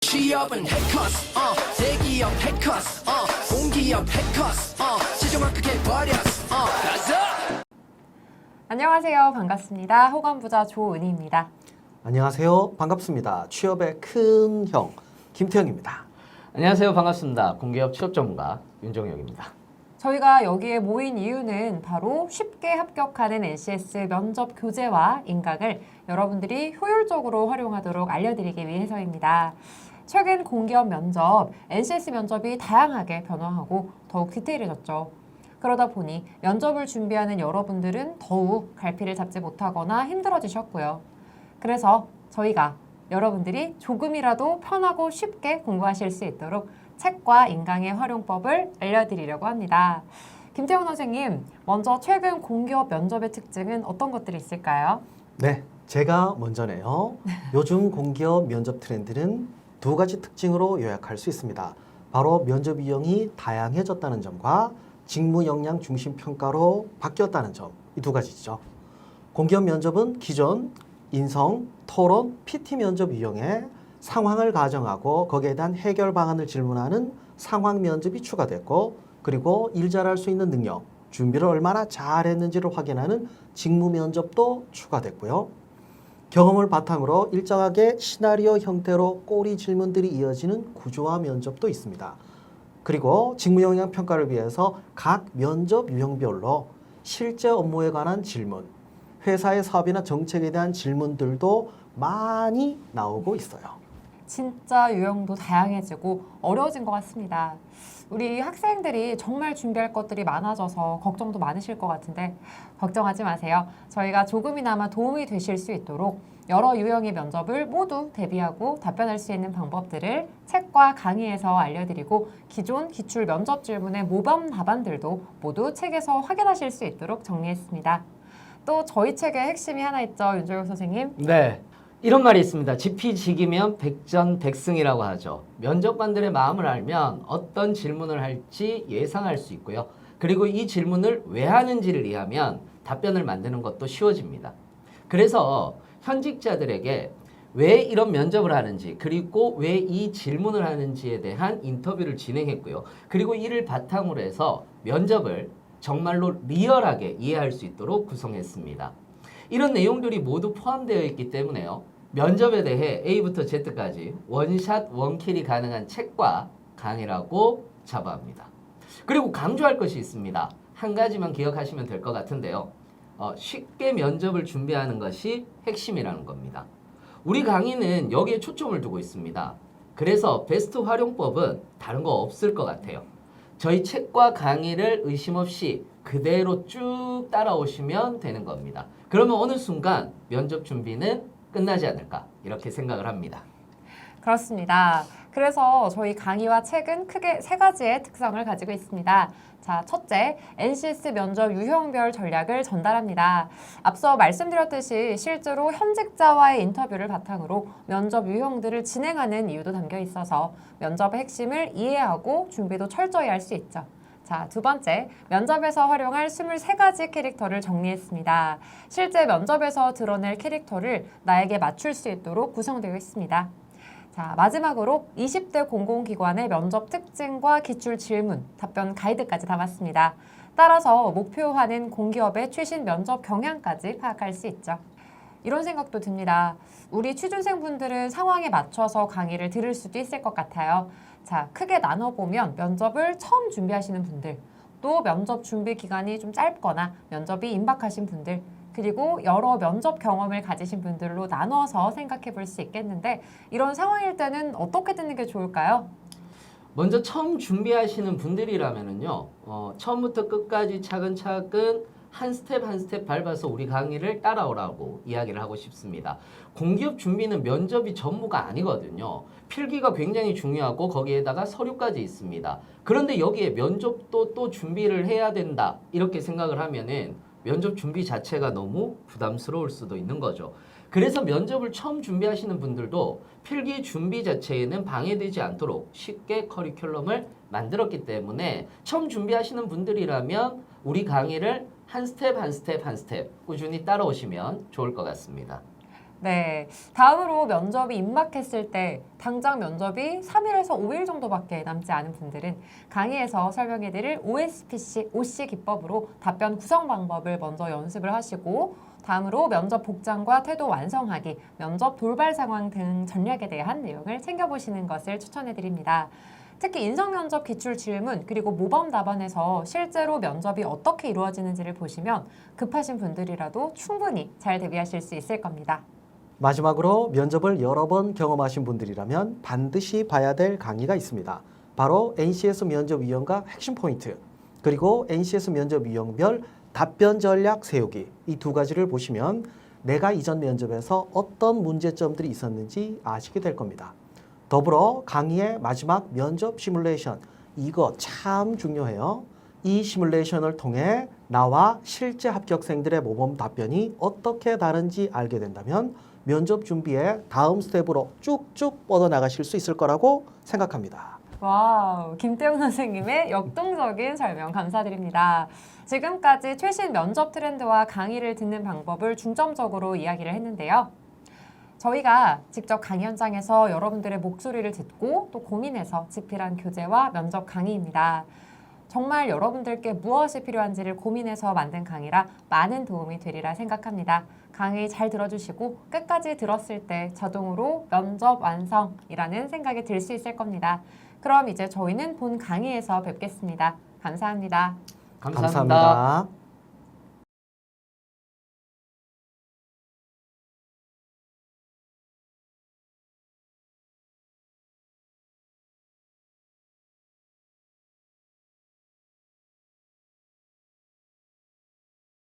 취업은 해커스 대기업 해커스 공기업 해커스 시정을 크게 버렸어 가자. 안녕하세요. 반갑습니다. 호감부자 조은희입니다. 안녕하세요. 반갑습니다. 취업의 큰 형 김태형입니다. 안녕하세요. 반갑습니다. 공기업 취업 전문가 윤정혁입니다. 저희가 여기에 모인 이유는 바로 쉽게 합격하는 NCS 면접 교재와 인강을 여러분들이 효율적으로 활용하도록 알려드리기 위해서입니다. 최근 공기업 면접, NCS 면접이 다양하게 변화하고 더욱 디테일해졌죠. 그러다 보니 면접을 준비하는 여러분들은 더욱 갈피를 잡지 못하거나 힘들어지셨고요. 그래서 저희가 여러분들이 조금이라도 편하고 쉽게 공부하실 수 있도록 책과 인강의 활용법을 알려드리려고 합니다. 김태형 선생님, 먼저 최근 공기업 면접의 특징은 어떤 것들이 있을까요? 네, 제가 먼저네요. 요즘 공기업 면접 트렌드는 두 가지 특징으로 요약할 수 있습니다. 바로 면접 유형이 다양해졌다는 점과 직무 역량 중심 평가로 바뀌었다는 점, 이 두 가지죠. 공기업 면접은 기존 인성, 토론, PT 면접 유형에 상황을 가정하고 거기에 대한 해결 방안을 질문하는 상황 면접이 추가됐고, 그리고 일 잘할 수 있는 능력, 준비를 얼마나 잘했는지를 확인하는 직무 면접도 추가됐고요. 경험을 바탕으로 일정하게 시나리오 형태로 꼬리 질문들이 이어지는 구조화 면접도 있습니다. 그리고 직무 역량 평가를 위해서 각 면접 유형별로 실제 업무에 관한 질문, 회사의 사업이나 정책에 대한 질문들도 많이 나오고 있어요. 진짜 유형도 다양해지고 어려워진 것 같습니다. 우리 학생들이 정말 준비할 것들이 많아져서 걱정도 많으실 것 같은데 걱정하지 마세요. 저희가 조금이나마 도움이 되실 수 있도록 여러 유형의 면접을 모두 대비하고 답변할 수 있는 방법들을 책과 강의에서 알려드리고 기존 기출 면접 질문의 모범 답안들도 모두 책에서 확인하실 수 있도록 정리했습니다. 또 저희 책의 핵심이 하나 있죠, 윤정혁 선생님? 네, 이런 말이 있습니다. 지피지기면 백전백승이라고 하죠. 면접관들의 마음을 알면 어떤 질문을 할지 예상할 수 있고요. 그리고 이 질문을 왜 하는지를 이해하면 답변을 만드는 것도 쉬워집니다. 그래서 현직자들에게 왜 이런 면접을 하는지, 그리고 왜 이 질문을 하는지에 대한 인터뷰를 진행했고요. 그리고 이를 바탕으로 해서 면접을 정말로 리얼하게 이해할 수 있도록 구성했습니다. 이런 내용들이 모두 포함되어 있기 때문에요. 면접에 대해 A부터 Z까지 원샷 원킬이 가능한 책과 강의라고 자부합니다. 그리고 강조할 것이 있습니다. 한 가지만 기억하시면 될 것 같은데요. 쉽게 면접을 준비하는 것이 핵심이라는 겁니다. 우리 강의는 여기에 초점을 두고 있습니다. 그래서 베스트 활용법은 다른 거 없을 것 같아요. 저희 책과 강의를 의심 없이 그대로 쭉 따라오시면 되는 겁니다. 그러면 어느 순간 면접 준비는 끝나지 않을까 이렇게 생각을 합니다. 그렇습니다. 그래서 저희 강의와 책은 크게 세 가지의 특성을 가지고 있습니다. 자, 첫째, NCS 면접 유형별 전략을 전달합니다. 앞서 말씀드렸듯이 실제로 현직자와의 인터뷰를 바탕으로 면접 유형들을 진행하는 이유도 담겨 있어서 면접의 핵심을 이해하고 준비도 철저히 할 수 있죠. 자, 두 번째, 면접에서 활용할 23가지 캐릭터를 정리했습니다. 실제 면접에서 드러낼 캐릭터를 나에게 맞출 수 있도록 구성되어 있습니다. 자, 마지막으로 20대 공공기관의 면접 특징과 기출 질문, 답변 가이드까지 담았습니다. 따라서 목표하는 공기업의 최신 면접 경향까지 파악할 수 있죠. 이런 생각도 듭니다. 우리 취준생분들은 상황에 맞춰서 강의를 들을 수도 있을 것 같아요. 자, 크게 나눠보면 면접을 처음 준비하시는 분들, 또 면접 준비 기간이 좀 짧거나 면접이 임박하신 분들, 그리고 여러 면접 경험을 가지신 분들로 나눠서 생각해 볼 수 있겠는데 이런 상황일 때는 어떻게 듣는 게 좋을까요? 먼저 처음 준비하시는 분들이라면요, 처음부터 끝까지 차근차근 한 스텝 한 스텝 밟아서 우리 강의를 따라오라고 이야기를 하고 싶습니다. 공기업 준비는 면접이 전부가 아니거든요. 필기가 굉장히 중요하고 거기에다가 서류까지 있습니다. 그런데 여기에 면접도 또 준비를 해야 된다 이렇게 생각을 하면은 면접 준비 자체가 너무 부담스러울 수도 있는 거죠. 그래서 면접을 처음 준비하시는 분들도 필기 준비 자체에는 방해되지 않도록 쉽게 커리큘럼을 만들었기 때문에 처음 준비하시는 분들이라면 우리 강의를 한 스텝 한 스텝 한 스텝 꾸준히 따라오시면 좋을 것 같습니다. 네, 다음으로 면접이 임박했을 때 당장 면접이 3일에서 5일 정도밖에 남지 않은 분들은 강의에서 설명해드릴 OSPC, OC 기법으로 답변 구성 방법을 먼저 연습을 하시고 다음으로 면접 복장과 태도 완성하기, 면접 돌발 상황 등 전략에 대한 내용을 챙겨보시는 것을 추천해드립니다. 특히 인성면접 기출 질문 그리고 모범 답안에서 실제로 면접이 어떻게 이루어지는지를 보시면 급하신 분들이라도 충분히 잘 대비하실 수 있을 겁니다. 마지막으로 면접을 여러 번 경험하신 분들이라면 반드시 봐야 될 강의가 있습니다. 바로 NCS 면접위원과 핵심 포인트, 그리고 NCS 면접위원별 답변 전략 세우기, 이 두 가지를 보시면 내가 이전 면접에서 어떤 문제점들이 있었는지 아시게 될 겁니다. 더불어 강의의 마지막 면접 시뮬레이션, 이거 참 중요해요. 이 시뮬레이션을 통해 나와 실제 합격생들의 모범 답변이 어떻게 다른지 알게 된다면 면접 준비에 다음 스텝으로 쭉쭉 뻗어나가실 수 있을 거라고 생각합니다. 와우, 김태훈 선생님의 역동적인 설명 감사드립니다. 지금까지 최신 면접 트렌드와 강의를 듣는 방법을 중점적으로 이야기를 했는데요. 저희가 직접 강의 현장에서 여러분들의 목소리를 듣고 또 고민해서 집필한 교재와 면접 강의입니다. 정말 여러분들께 무엇이 필요한지를 고민해서 만든 강의라 많은 도움이 되리라 생각합니다. 강의 잘 들어주시고 끝까지 들었을 때 자동으로 면접 완성이라는 생각이 들 수 있을 겁니다. 그럼 이제 저희는 본 강의에서 뵙겠습니다. 감사합니다. 감사합니다.